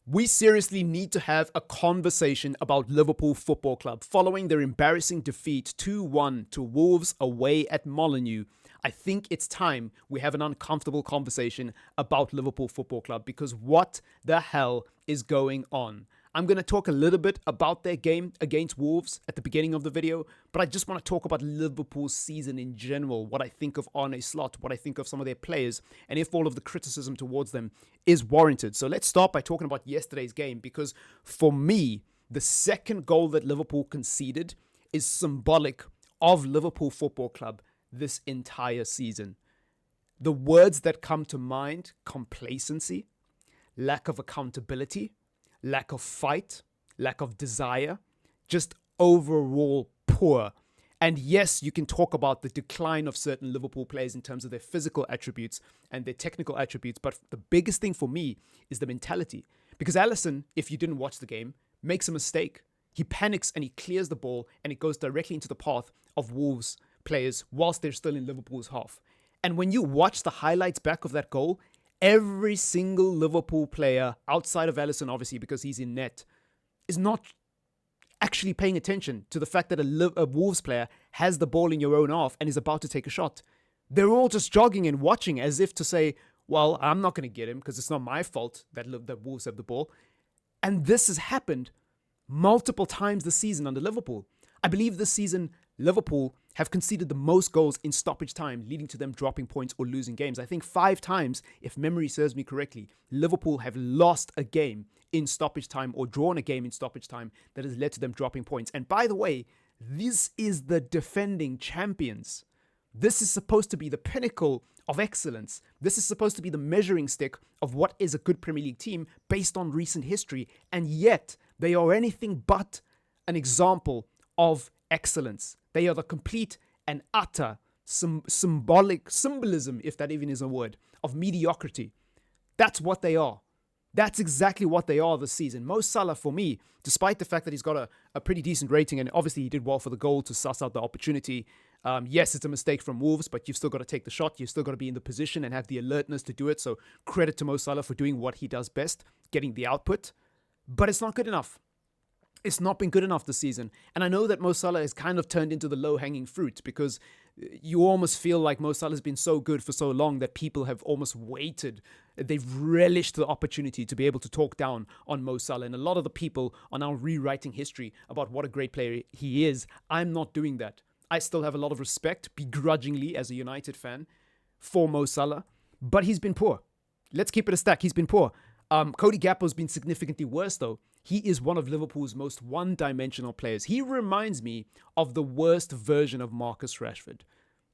We seriously need to have a conversation about Liverpool Football Club following their embarrassing defeat 2-1 to Wolves away at Molineux. I think it's time we have an uncomfortable conversation about Liverpool Football Club because what the hell is going on? I'm going to talk a little bit about their game against Wolves at the beginning of the video, but I just want to talk about Liverpool's season in general, what I think of Arne Slot, what I think of some of their players, and if all of the criticism towards them is warranted. So let's start by talking about yesterday's game, because for me, the second goal that Liverpool conceded is symbolic of Liverpool Football Club this entire season. The words that come to mind: complacency, lack of accountability, lack of fight, lack of desire, just overall poor. And yes, you can talk about the decline of certain Liverpool players in terms of their physical attributes and their technical attributes, but the biggest thing for me is the mentality. Because Alisson, if you didn't watch the game, makes a mistake. He panics and he clears the ball and it goes directly into the path of Wolves players whilst they're still in Liverpool's half. And when you watch the highlights back of that goal, every single Liverpool player, outside of Alisson, obviously, because he's in net, is not actually paying attention to the fact that a Wolves player has the ball in your own half and is about to take a shot. They're all just jogging and watching as if to say, well, I'm not going to get him because it's not my fault that Wolves have the ball. And this has happened multiple times this season under Liverpool. I believe this season, Liverpool have conceded the most goals in stoppage time, leading to them dropping points or losing games. I think 5 times, if memory serves me correctly, Liverpool have lost a game in stoppage time or drawn a game in stoppage time that has led to them dropping points. And by the way, this is the defending champions. This is supposed to be the pinnacle of excellence. This is supposed to be the measuring stick of what is a good Premier League team based on recent history. And yet, they are anything but an example of excellence. They are the complete and utter symbolism, if that even is a word, of mediocrity. That's what they are. That's exactly what they are this season. Mo Salah, for me, despite the fact that he's got a pretty decent rating, and obviously he did well for the goal to suss out the opportunity. Yes, it's a mistake from Wolves, but you've still got to take the shot. You've still got to be in the position and have the alertness to do it. So credit to Mo Salah for doing what he does best, getting the output. But it's not good enough. It's not been good enough this season. And I know that Mo Salah has kind of turned into the low-hanging fruit because you almost feel like Mo Salah has been so good for so long that people have almost waited. They've relished the opportunity to be able to talk down on Mo Salah. And a lot of the people are now rewriting history about what a great player he is. I'm not doing that. I still have a lot of respect, begrudgingly, as a United fan, for Mo Salah. But he's been poor. Let's keep it a stack. He's been poor. Cody Gakpo's been significantly worse, though. He is one of Liverpool's most one-dimensional players. He reminds me of the worst version of Marcus Rashford.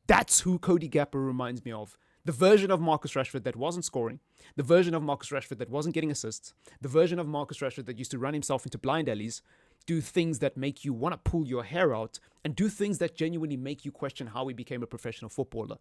That's who Cody Gakpo reminds me of. The version of Marcus Rashford that wasn't scoring, the version of Marcus Rashford that wasn't getting assists, the version of Marcus Rashford that used to run himself into blind alleys, do things that make you want to pull your hair out, and do things that genuinely make you question how he became a professional footballer.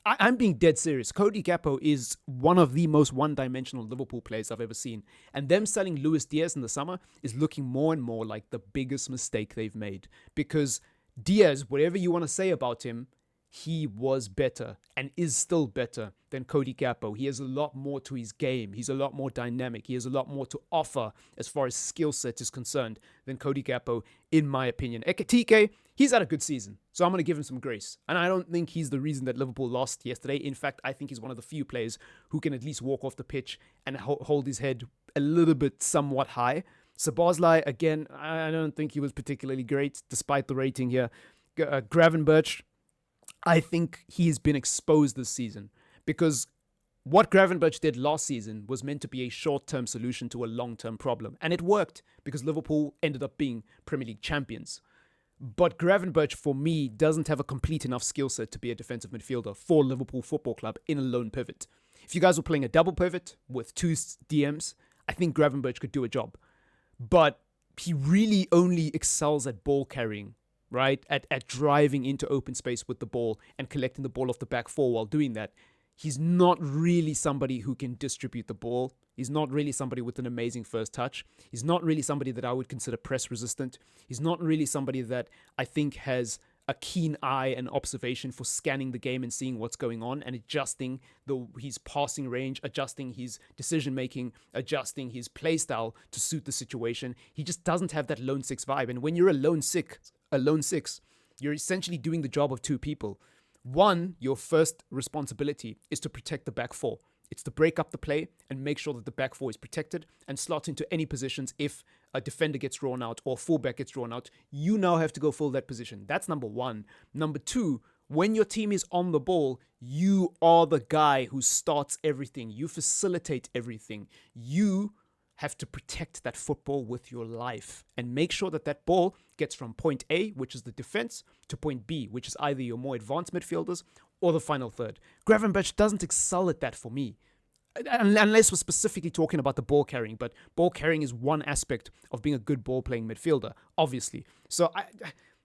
I'm being dead serious. Cody Gakpo is one of the most one-dimensional Liverpool players I've ever seen. And them selling Luis Diaz in the summer is looking more and more like the biggest mistake they've made. Because Diaz, whatever you want to say about him, he was better and is still better than Cody Gakpo. He has a lot more to his game. He's a lot more dynamic. He has a lot more to offer as far as skill set is concerned than Cody Gakpo, in my opinion. Ekitike, he's had a good season, so I'm going to give him some grace. And I don't think he's the reason that Liverpool lost yesterday. In fact, I think he's one of the few players who can at least walk off the pitch and hold his head a little bit somewhat high. Szoboszlai, again, I don't think he was particularly great, despite the rating here. Gravenberch, I think he's been exposed this season because what Gravenberch did last season was meant to be a short-term solution to a long-term problem. And it worked because Liverpool ended up being Premier League champions. But Gravenberch, for me, doesn't have a complete enough skill set to be a defensive midfielder for Liverpool Football Club in a lone pivot. If you guys were playing a double pivot with 2 DMs, I think Gravenberch could do a job. But he really only excels at ball carrying, right? At driving into open space with the ball and collecting the ball off the back 4 while doing that. He's not really somebody who can distribute the ball. He's not really somebody with an amazing first touch. He's not really somebody that I would consider press resistant. He's not really somebody that I think has a keen eye and observation for scanning the game and seeing what's going on and adjusting his passing range, adjusting his decision making, adjusting his play style to suit the situation. He just doesn't have that lone six vibe. And when you're a lone six, you're essentially doing the job of two people. One, your first responsibility is to protect the back four. It's to break up the play and make sure that the back four is protected and slot into any positions if a defender gets drawn out or fullback gets drawn out. You now have to go fill that position. That's number one. Number two, when your team is on the ball, you are the guy who starts everything. You facilitate everything. You have to protect that football with your life and make sure that that ball gets from point A, which is the defense, to point B, which is either your more advanced midfielders or the final third. Gravenberch doesn't excel at that for me, unless we're specifically talking about the ball carrying. But ball carrying is one aspect of being a good ball playing midfielder, obviously. So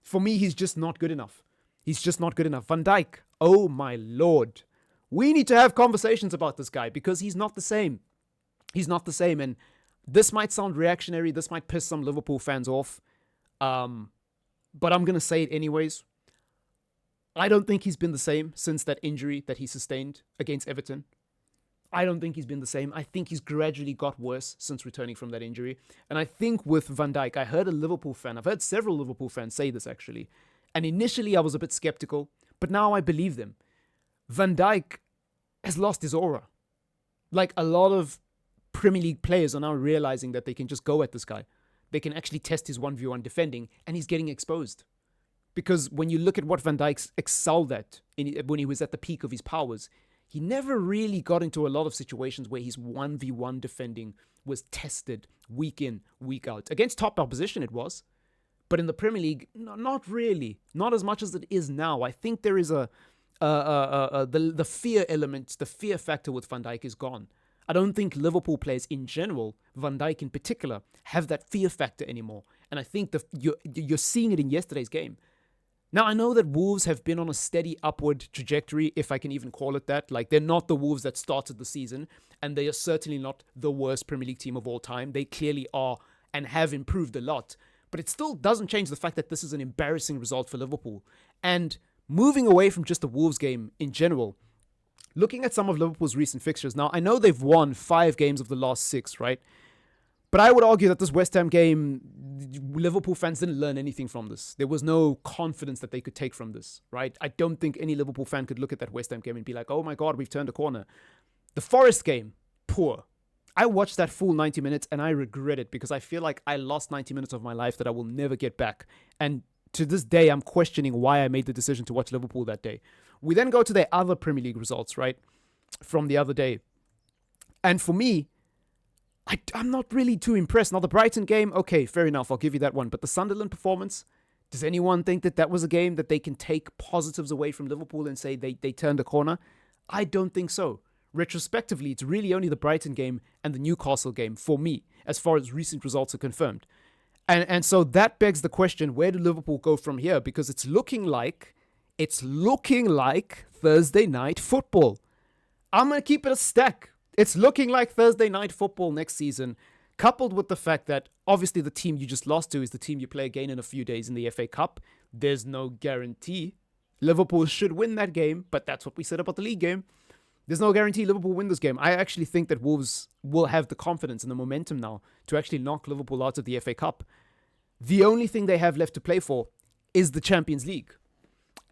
for me, he's just not good enough. He's just not good enough. Van Dijk, oh my lord. We need to have conversations about this guy because he's not the same. He's not the same. And this might sound reactionary. This might piss some Liverpool fans off. But I'm going to say it anyways. I don't think he's been the same since that injury that he sustained against Everton. I don't think he's been the same. I think he's gradually got worse since returning from that injury. And I think with Van Dijk, I've heard several Liverpool fans say this actually. And initially I was a bit skeptical, but now I believe them. Van Dijk has lost his aura. Like a lot of Premier League players are now realizing that they can just go at this guy. They can actually test his 1v1 defending, and he's getting exposed. Because when you look at what Van Dijk excelled at when he was at the peak of his powers, he never really got into a lot of situations where his 1v1 defending was tested week in, week out. Against top opposition it was. But in the Premier League, not really. Not as much as it is now. I think there is the fear element, the fear factor with Van Dijk is gone. I don't think Liverpool players in general, Van Dijk in particular, have that fear factor anymore. And I think you're seeing it in yesterday's game. Now, I know that Wolves have been on a steady upward trajectory, if I can even call it that. Like, they're not the Wolves that started the season, and they are certainly not the worst Premier League team of all time. They clearly are and have improved a lot. But it still doesn't change the fact that this is an embarrassing result for Liverpool. And moving away from just the Wolves game in general, looking at some of Liverpool's recent fixtures, now I know they've won 5 games of the last 6, right? But I would argue that this West Ham game, Liverpool fans didn't learn anything from this. There was no confidence that they could take from this, right? I don't think any Liverpool fan could look at that West Ham game and be like, oh my God, we've turned a corner. The Forest game, poor. I watched that full 90 minutes and I regret it because I feel like I lost 90 minutes of my life that I will never get back. And to this day, I'm questioning why I made the decision to watch Liverpool that day. We then go to their other Premier League results, right? From the other day. And for me, I'm not really too impressed. Now, the Brighton game, okay, fair enough. I'll give you that one. But the Sunderland performance, does anyone think that that was a game that they can take positives away from Liverpool and say they turned a corner? I don't think so. Retrospectively, it's really only the Brighton game and the Newcastle game for me, as far as recent results are confirmed. And so that begs the question, where do Liverpool go from here? Because it's looking like Thursday night football. I'm going to keep it a stack. It's looking like Thursday night football next season, coupled with the fact that obviously the team you just lost to is the team you play again in a few days in the FA Cup. There's no guarantee Liverpool should win that game, but that's what we said about the league game. There's no guarantee Liverpool win this game. I actually think that Wolves will have the confidence and the momentum now to actually knock Liverpool out of the FA Cup. The only thing they have left to play for is the Champions League.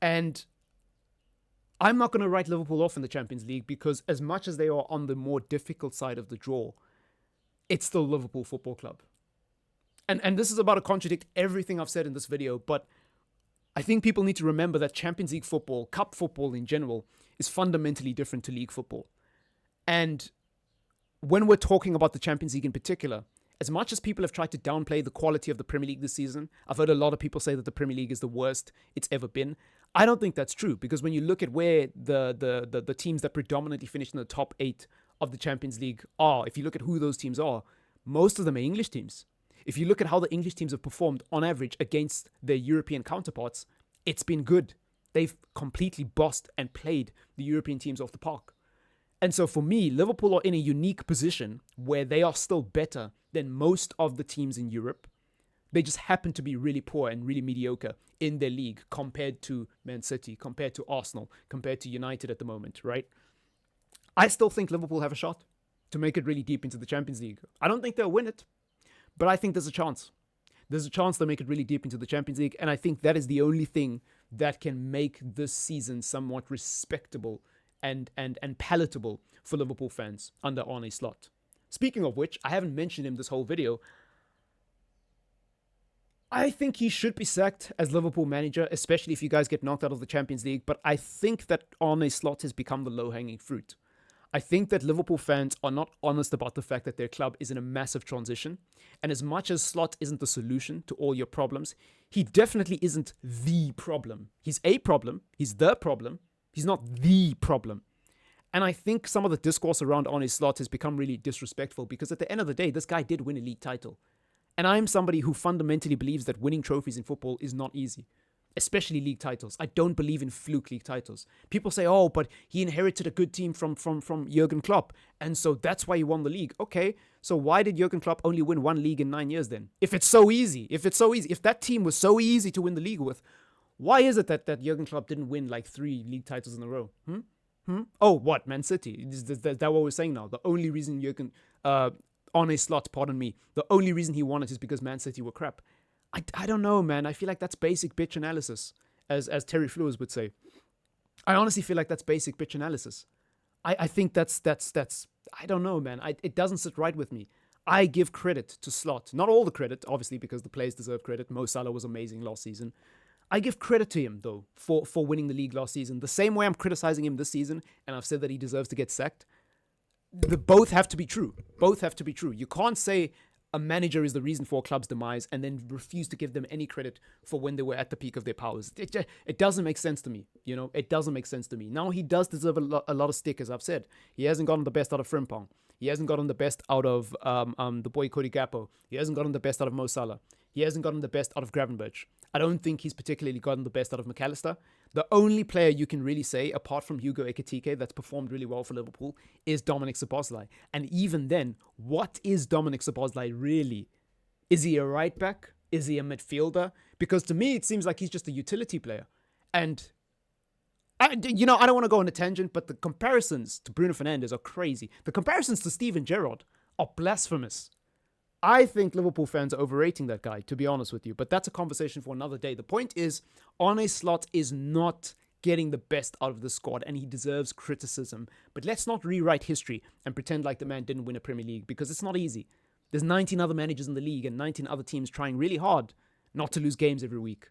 And I'm not going to write Liverpool off in the Champions League because as much as they are on the more difficult side of the draw, it's still Liverpool Football Club. And this is about to contradict everything I've said in this video, but I think people need to remember that Champions League football, cup football in general, is fundamentally different to league football. And when we're talking about the Champions League in particular, as much as people have tried to downplay the quality of the Premier League this season, I've heard a lot of people say that the Premier League is the worst it's ever been. I don't think that's true, because when you look at where the teams that predominantly finished in the top 8 of the Champions League are, if you look at who those teams are, most of them are English teams. If you look at how the English teams have performed on average against their European counterparts, it's been good. They've completely bossed and played the European teams off the park. And so for me, Liverpool are in a unique position where they are still better than most of the teams in Europe. They just happen to be really poor and really mediocre in their league compared to Man City, compared to Arsenal, compared to United at the moment, right? I still think Liverpool have a shot to make it really deep into the Champions League. I don't think they'll win it, but I think there's a chance. There's a chance they'll make it really deep into the Champions League, and I think that is the only thing that can make this season somewhat respectable and palatable for Liverpool fans under Arne Slot. Speaking of which, I haven't mentioned him this whole video. I think he should be sacked as Liverpool manager, especially if you guys get knocked out of the Champions League, but I think that Arne Slot has become the low-hanging fruit. I think that Liverpool fans are not honest about the fact that their club is in a massive transition. And as much as Slot isn't the solution to all your problems, he definitely isn't the problem. He's a problem. He's the problem. He's not the problem. And I think some of the discourse around Arne Slot has become really disrespectful because at the end of the day, this guy did win a league title. And I'm somebody who fundamentally believes that winning trophies in football is not easy. Especially league titles. I don't believe in fluke league titles. People say, oh, but he inherited a good team from Jurgen Klopp, and so that's why he won the league. Okay, so why did Jurgen Klopp only win one league in 9 years then? If that team was so easy to win the league with, why is it that Jurgen Klopp didn't win like 3 league titles in a row? Oh, what? Man City? Is that what we're saying now? The only reason Arne Slot, the only reason he won it is because Man City were crap. I don't know, man. I feel like that's basic bitch analysis, as Terry Flewers would say. I honestly feel like that's basic bitch analysis. I think that's I don't know, man. It doesn't sit right with me. I give credit to Slot. Not all the credit, obviously, because the players deserve credit. Mo Salah was amazing last season. I give credit to him, though, for winning the league last season. The same way I'm criticizing him this season, and I've said that he deserves to get sacked. Both have to be true. Both have to be true. You can't say a manager is the reason for a club's demise and then refuse to give them any credit for when they were at the peak of their powers. It doesn't make sense to me. You know, it doesn't make sense to me. Now, he does deserve a lot of stick, as I've said. He hasn't gotten the best out of Frimpong. He hasn't gotten the best out of the boy Cody Gakpo. He hasn't gotten the best out of Mo Salah. He hasn't gotten the best out of Gravenberch. I don't think he's particularly gotten the best out of McAllister. The only player you can really say, apart from Hugo Ekitike, that's performed really well for Liverpool, is Dominic Szoboszlai. And even then, what is Dominic Szoboszlai really? Is he a right back? Is he a midfielder? Because to me, it seems like he's just a utility player. And I don't want to go on a tangent, but the comparisons to Bruno Fernandes are crazy. The comparisons to Steven Gerrard are blasphemous. I think Liverpool fans are overrating that guy, to be honest with you. But that's a conversation for another day. The point is, Arne Slot is not getting the best out of the squad, and he deserves criticism. But let's not rewrite history and pretend like the man didn't win a Premier League, because it's not easy. There's 19 other managers in the league and 19 other teams trying really hard not to lose games every week.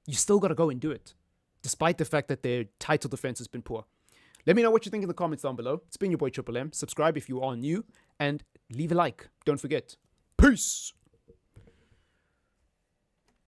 You still got to go and do it, despite the fact that their title defense has been poor. Let me know what you think in the comments down below. It's been your boy Triple M. Subscribe if you are new, and leave a like. Don't forget. Peace!